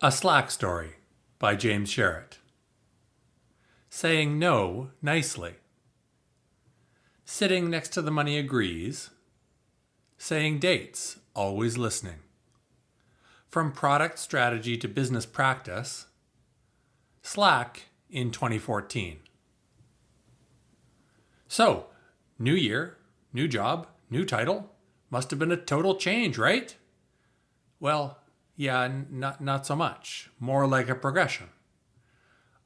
A Slack Story by James Sherrett. Saying no nicely. Sitting next to the money agrees. Saying dates, always listening. From product strategy to business practice. Slack in 2014. So, new year, new job, new title. Must have been a total change, right? Well, yeah, not so much. More like a progression.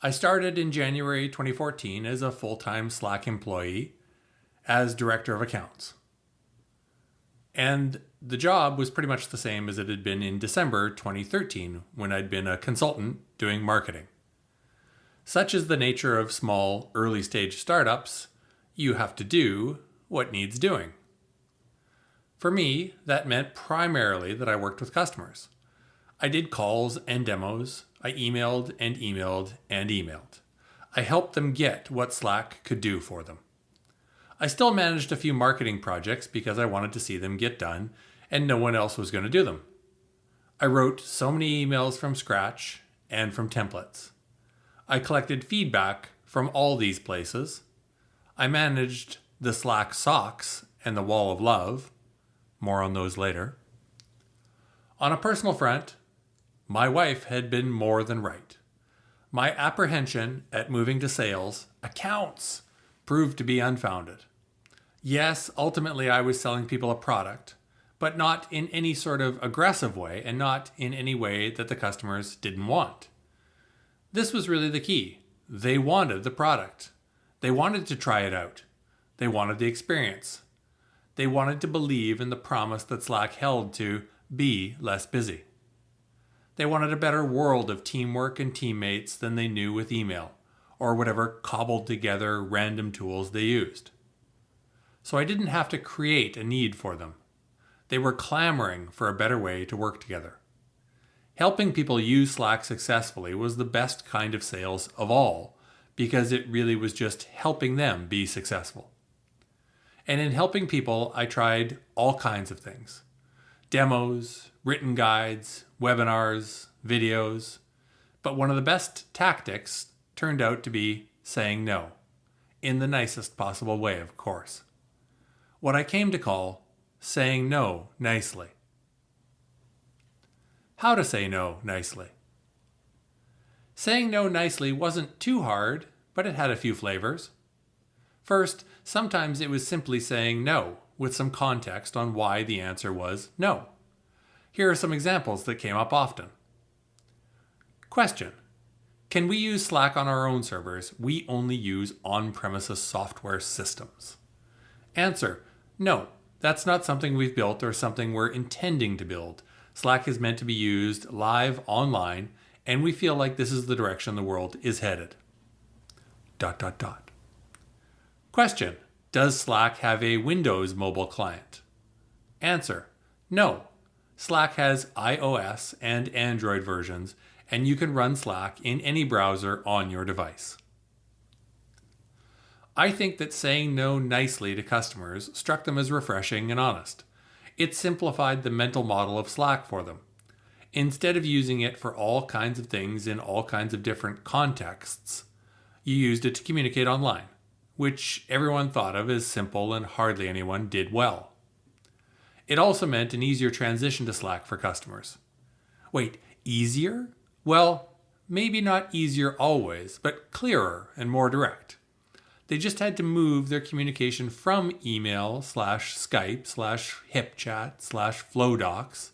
I started in January 2014 as a full-time Slack employee as director of accounts. And the job was pretty much the same as it had been in December 2013 when I'd been a consultant doing marketing. Such is the nature of small, early-stage startups, you have to do what needs doing. For me, that meant primarily that I worked with customers. I did calls and demos. I emailed and emailed and emailed. I helped them get what Slack could do for them. I still managed a few marketing projects because I wanted to see them get done and no one else was going to do them. I wrote so many emails from scratch and from templates. I collected feedback from all these places. I managed the Slack socks and the wall of love. More on those later. On a personal front, my wife had been more than right. My apprehension at moving to sales, accounts, proved to be unfounded. Yes, ultimately I was selling people a product, but not in any sort of aggressive way and not in any way that the customers didn't want. This was really the key. They wanted the product. They wanted to try it out. They wanted the experience. They wanted to believe in the promise that Slack held to be less busy. They wanted a better world of teamwork and teammates than they knew with email, or whatever cobbled together random tools they used. So I didn't have to create a need for them. They were clamoring for a better way to work together. Helping people use Slack successfully was the best kind of sales of all, because it really was just helping them be successful. And in helping people, I tried all kinds of things. Demos, written guides, webinars, videos. But one of the best tactics turned out to be saying no. In the nicest possible way, of course. What I came to call saying no nicely. How to say no nicely. Saying no nicely wasn't too hard, but it had a few flavors. First, sometimes it was simply saying no, with some context on why the answer was no. Here are some examples that came up often. Question: can we use Slack on our own servers? We only use on-premises software systems. Answer: no, that's not something we've built or something we're intending to build. Slack is meant to be used live online, and we feel like this is the direction the world is headed. ... Question: does Slack have a Windows mobile client? Answer: no. Slack has iOS and Android versions, and you can run Slack in any browser on your device. I think that saying no nicely to customers struck them as refreshing and honest. It simplified the mental model of Slack for them. Instead of using it for all kinds of things in all kinds of different contexts, you used it to communicate online, which everyone thought of as simple and hardly anyone did well. It also meant an easier transition to Slack for customers. Wait, easier? Well, maybe not easier always, but clearer and more direct. They just had to move their communication from email /Skype /HipChat /FlowDocs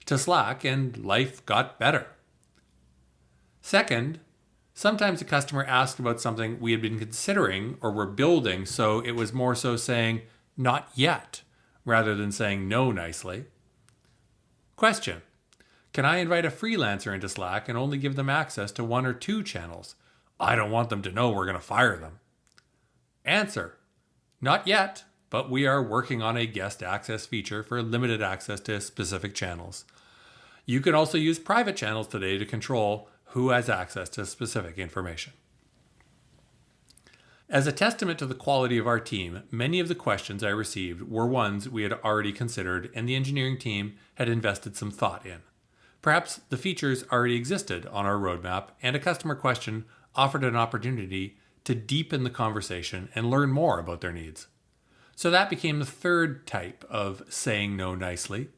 to Slack, and life got better. Second, sometimes a customer asked about something we had been considering or were building, so it was more so saying not yet rather than saying no nicely. Question: can I invite a freelancer into Slack and only give them access to 1 or 2 channels? I don't want them to know we're going to fire them. Answer: not yet, but we are working on a guest access feature for limited access to specific channels. You can also use private channels today to control who has access to specific information. As a testament to the quality of our team, many of the questions I received were ones we had already considered and the engineering team had invested some thought in. Perhaps the features already existed on our roadmap, and a customer question offered an opportunity to deepen the conversation and learn more about their needs. So that became the third type of saying no nicely,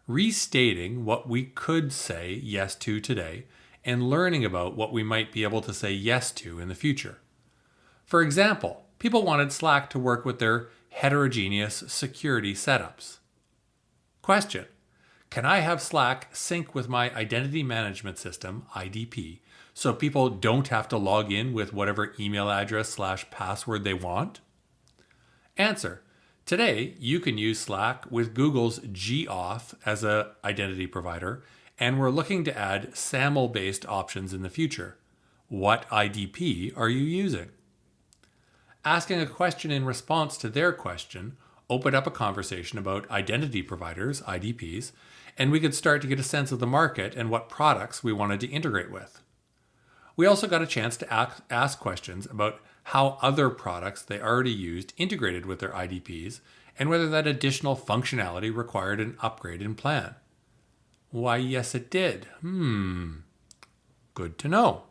restating what we could say yes to today and learning about what we might be able to say yes to in the future. For example, people wanted Slack to work with their heterogeneous security setups. Question: can I have Slack sync with my identity management system, IDP, so people don't have to log in with whatever email address/password they want? Answer: today, you can use Slack with Google's gAuth as an identity provider, and we're looking to add SAML-based options in the future. What IDP are you using? Asking a question in response to their question opened up a conversation about identity providers, IDPs, and we could start to get a sense of the market and what products we wanted to integrate with. We also got a chance to ask questions about how other products they already used integrated with their IDPs and whether that additional functionality required an upgrade in plan. Why, yes, it did. Good to know.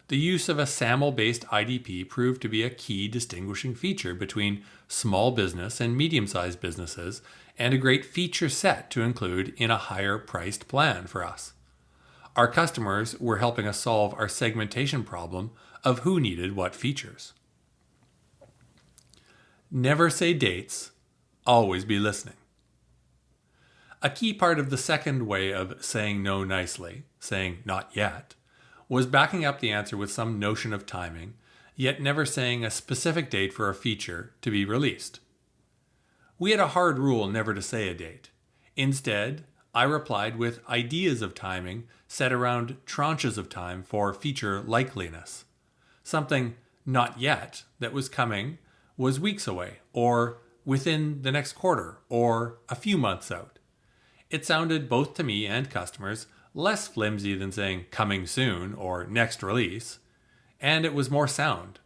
The use of a SAML-based IDP proved to be a key distinguishing feature between small business and medium-sized businesses, and a great feature set to include in a higher-priced plan for us. Our customers were helping us solve our segmentation problem of who needed what features. Never say dates, always be listening. A key part of the second way of saying no nicely, saying not yet, was backing up the answer with some notion of timing, yet never saying a specific date for a feature to be released. We had a hard rule never to say a date. Instead, I replied with ideas of timing set around tranches of time for feature likeliness. Something not yet that was coming was weeks away, or within the next quarter, or a few months out. It sounded both to me and customers less flimsy than saying coming soon or next release, and it was more sound.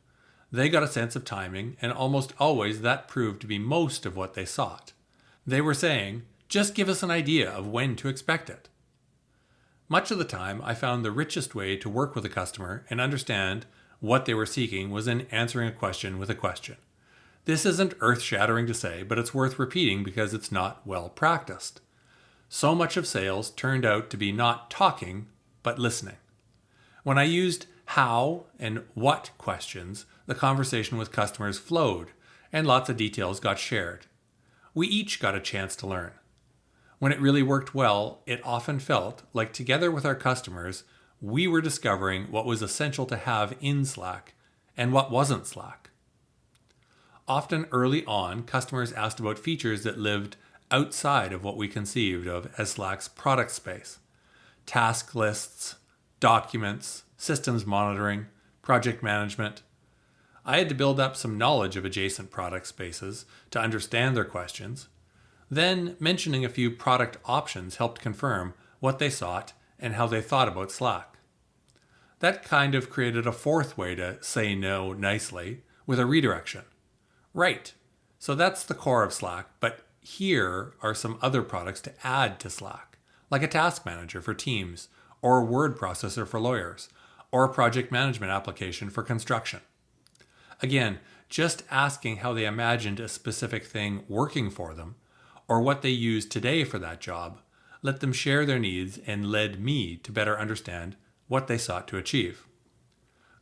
They got a sense of timing, and almost always that proved to be most of what they sought. They were saying, just give us an idea of when to expect it. Much of the time, I found the richest way to work with a customer and understand what they were seeking was in answering a question with a question. This isn't earth-shattering to say, but it's worth repeating because it's not well practiced. So much of sales turned out to be not talking, but listening. When I used how and what questions, the conversation with customers flowed, and lots of details got shared. We each got a chance to learn. When it really worked well, it often felt like together with our customers, we were discovering what was essential to have in Slack and what wasn't Slack. Often early on, customers asked about features that lived outside of what we conceived of as Slack's product space. Task lists, documents, systems monitoring, project management. I had to build up some knowledge of adjacent product spaces to understand their questions. Then mentioning a few product options helped confirm what they sought and how they thought about Slack. That kind of created a fourth way to say no nicely with a redirection. Right, so that's the core of Slack, but here are some other products to add to Slack, like a task manager for teams, or a word processor for lawyers, or a project management application for construction. Again, just asking how they imagined a specific thing working for them, or what they use today for that job, let them share their needs and led me to better understand what they sought to achieve.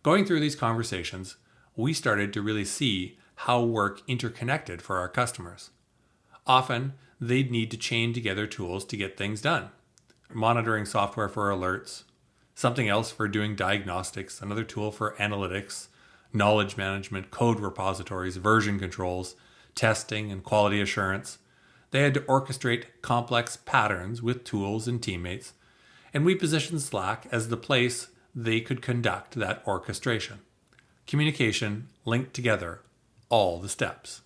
Going through these conversations, we started to really see how work interconnected for our customers. Often, they'd need to chain together tools to get things done. Monitoring software for alerts, something else for doing diagnostics, another tool for analytics, knowledge management, code repositories, version controls, testing, and quality assurance. They had to orchestrate complex patterns with tools and teammates, and we positioned Slack as the place they could conduct that orchestration. Communication linked together all the steps.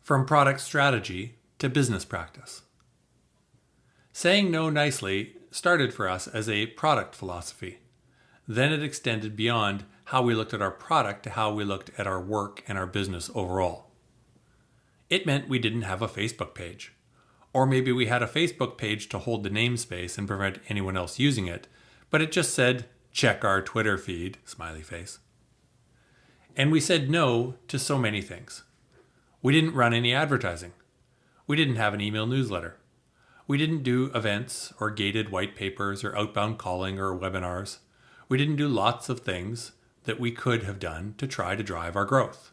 From product strategy to business practice. Saying no nicely started for us as a product philosophy. Then it extended beyond how we looked at our product to how we looked at our work and our business overall. It meant we didn't have a Facebook page, Or maybe we had a Facebook page to hold the namespace and prevent anyone else using it, but it just said, check our Twitter feed, smiley face. And we said no to so many things. We didn't run any advertising. We didn't have an email newsletter. We didn't do events or gated white papers or outbound calling or webinars. We didn't do lots of things that we could have done to try to drive our growth.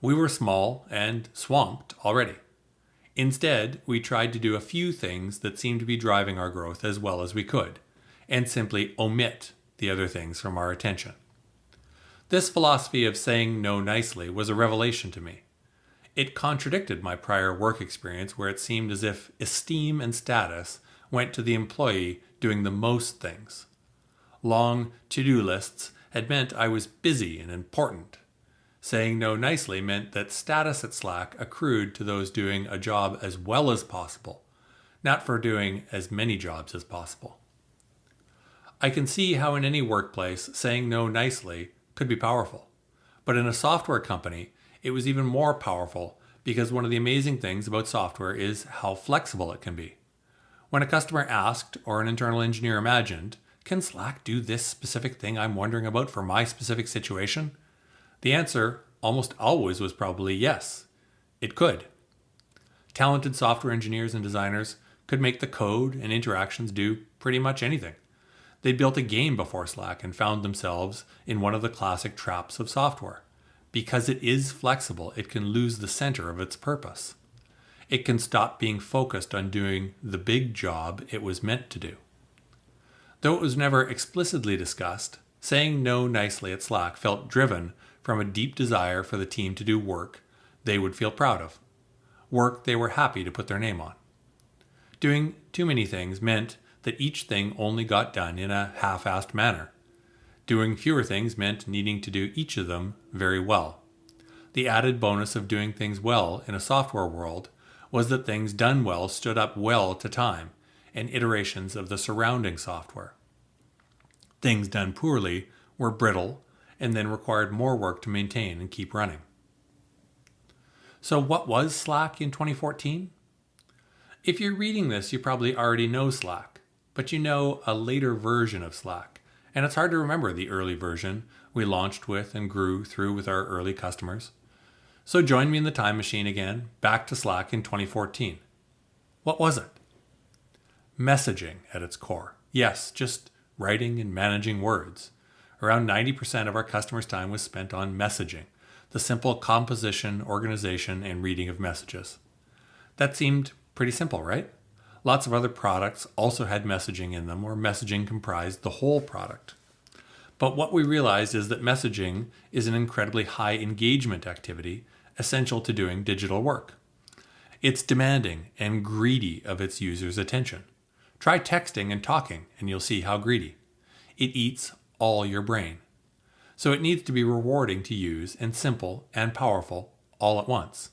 We were small and swamped already. Instead, we tried to do a few things that seemed to be driving our growth as well as we could, and simply omit the other things from our attention. This philosophy of saying no nicely was a revelation to me. It contradicted my prior work experience where it seemed as if esteem and status went to the employee doing the most things. Long to-do lists had meant I was busy and important. Saying no nicely meant that status at Slack accrued to those doing a job as well as possible, not for doing as many jobs as possible. I can see how in any workplace saying no nicely could be powerful, but in a software company, it was even more powerful because one of the amazing things about software is how flexible it can be. When a customer asked or an internal engineer imagined, can Slack do this specific thing I'm wondering about for my specific situation? The answer almost always was probably yes, it could. Talented software engineers and designers could make the code and interactions do pretty much anything. They built a game before Slack and found themselves in one of the classic traps of software. Because it is flexible, it can lose the center of its purpose. It can stop being focused on doing the big job it was meant to do. Though it was never explicitly discussed, saying no nicely at Slack felt driven from a deep desire for the team to do work they would feel proud of, work they were happy to put their name on. Doing too many things meant that each thing only got done in a half-assed manner. Doing fewer things meant needing to do each of them very well. The added bonus of doing things well in a software world was that things done well stood up well to time and iterations of the surrounding software. Things done poorly were brittle and then required more work to maintain and keep running. So what was Slack in 2014? If you're reading this, you probably already know Slack, but you know a later version of Slack, and it's hard to remember the early version we launched with and grew through with our early customers. So join me in the time machine again, back to Slack in 2014. What was it? Messaging at its core. Yes, just writing and managing words. Around 90% of our customers' time was spent on messaging, the simple composition, organization, and reading of messages. That seemed pretty simple, right? Lots of other products also had messaging in them, or messaging comprised the whole product. But what we realized is that messaging is an incredibly high engagement activity essential to doing digital work. It's demanding and greedy of its users' attention. Try texting and talking, and you'll see how greedy. It eats all your brain. So it needs to be rewarding to use and simple and powerful all at once.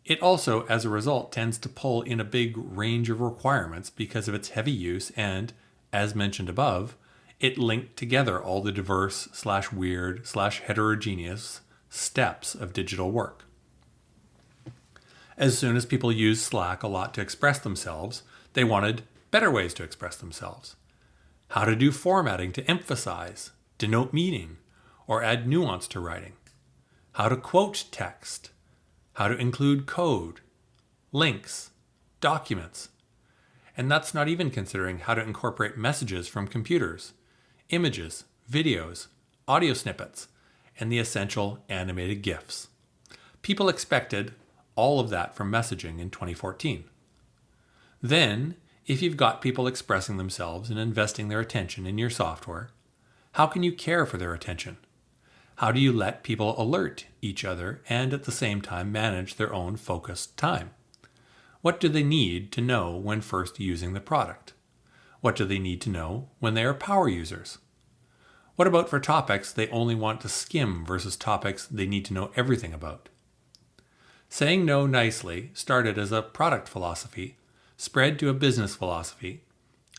It also, as a result, tends to pull in a big range of requirements because of its heavy use and, as mentioned above, it linked together all the diverse/weird/heterogeneous steps of digital work. As soon as people used Slack a lot to express themselves, they wanted better ways to express themselves. How to do formatting to emphasize, denote meaning, or add nuance to writing. How to quote text. How to include code, links, documents. And that's not even considering how to incorporate messages from computers, images, videos, audio snippets, and the essential animated GIFs. People expected all of that from messaging in 2014. Then, if you've got people expressing themselves and investing their attention in your software, how can you care for their attention? How do you let people alert each other and at the same time manage their own focused time? What do they need to know when first using the product? What do they need to know when they are power users? What about for topics they only want to skim versus topics they need to know everything about? Saying no nicely started as a product philosophy, spread to a business philosophy,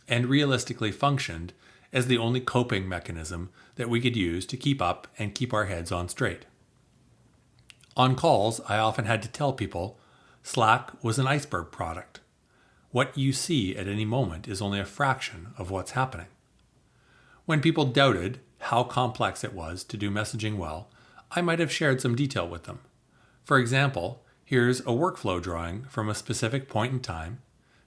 and realistically functioned as the only coping mechanism that we could use to keep up and keep our heads on straight. On calls, I often had to tell people Slack was an iceberg product, What you see at any moment is only a fraction of what's happening. When people doubted how complex it was to do messaging well, I might have shared some detail with them. For example, here's a workflow drawing from a specific point in time,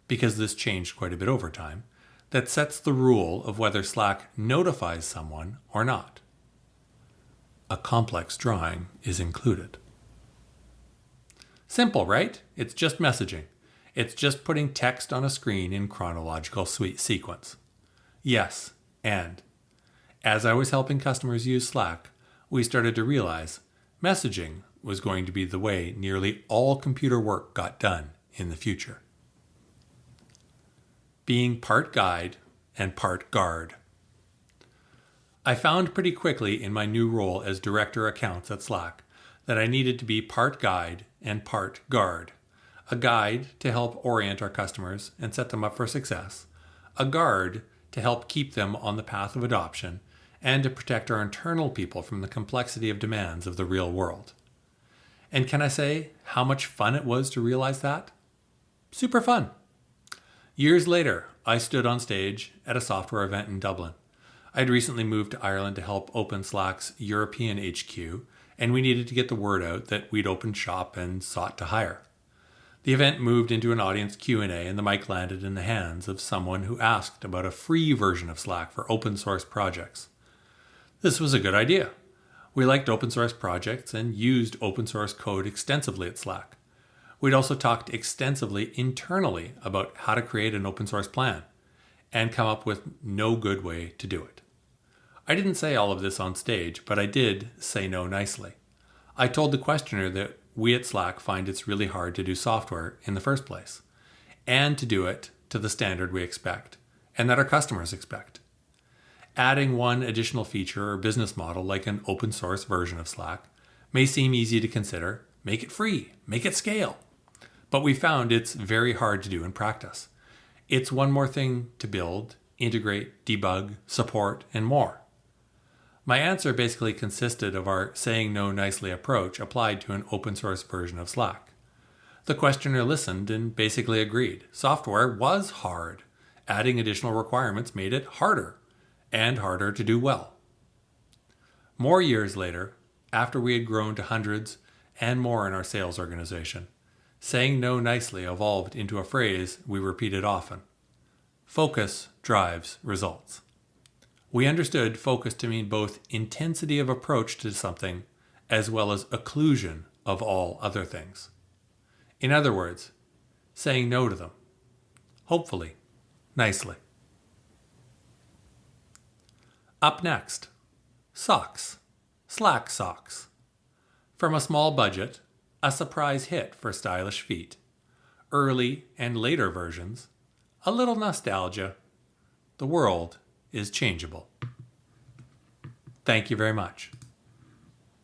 because this changed quite a bit over time, that sets the rule of whether Slack notifies someone or not. A complex drawing is included. Simple, right? It's just messaging. It's just putting text on a screen in chronological sequence. Yes, and as I was helping customers use Slack, we started to realize messaging was going to be the way nearly all computer work got done in the future. Being part guide and part guard. I found pretty quickly in my new role as Director Accounts at Slack that I needed to be part guide and part guard. A guide to help orient our customers and set them up for success. A guard to help keep them on the path of adoption and to protect our internal people from the complexity of demands of the real world. And can I say how much fun it was to realize that? Super fun. Years later, I stood on stage at a software event in Dublin. I'd recently moved to Ireland to help open Slack's European HQ, and we needed to get the word out that we'd opened shop and sought to hire. The event moved into an audience Q&A, and the mic landed in the hands of someone who asked about a free version of Slack for open source projects. This was a good idea. We liked open source projects and used open source code extensively at Slack. We'd also talked extensively internally about how to create an open source plan and come up with no good way to do it. I didn't say all of this on stage, but I did say no nicely. I told the questioner that we at Slack find it's really hard to do software in the first place, and to do it to the standard we expect, and that our customers expect. Adding one additional feature or business model like an open source version of Slack may seem easy to consider. Make it free, make it scale. But we found it's very hard to do in practice. It's one more thing to build, integrate, debug, support, and more. My answer basically consisted of our saying no nicely approach applied to an open source version of Slack. The questioner listened and basically agreed. Software was hard. Adding additional requirements made it harder, and harder to do well. More years later, after we had grown to hundreds and more in our sales organization, saying no nicely evolved into a phrase we repeated often. Focus drives results. We understood focus to mean both intensity of approach to something as well as occlusion of all other things. In other words, saying no to them. Hopefully, nicely. Up next, socks. Slack socks. From a small budget, a surprise hit for stylish feet. Early and later versions, a little nostalgia. The world is changeable. Thank you very much.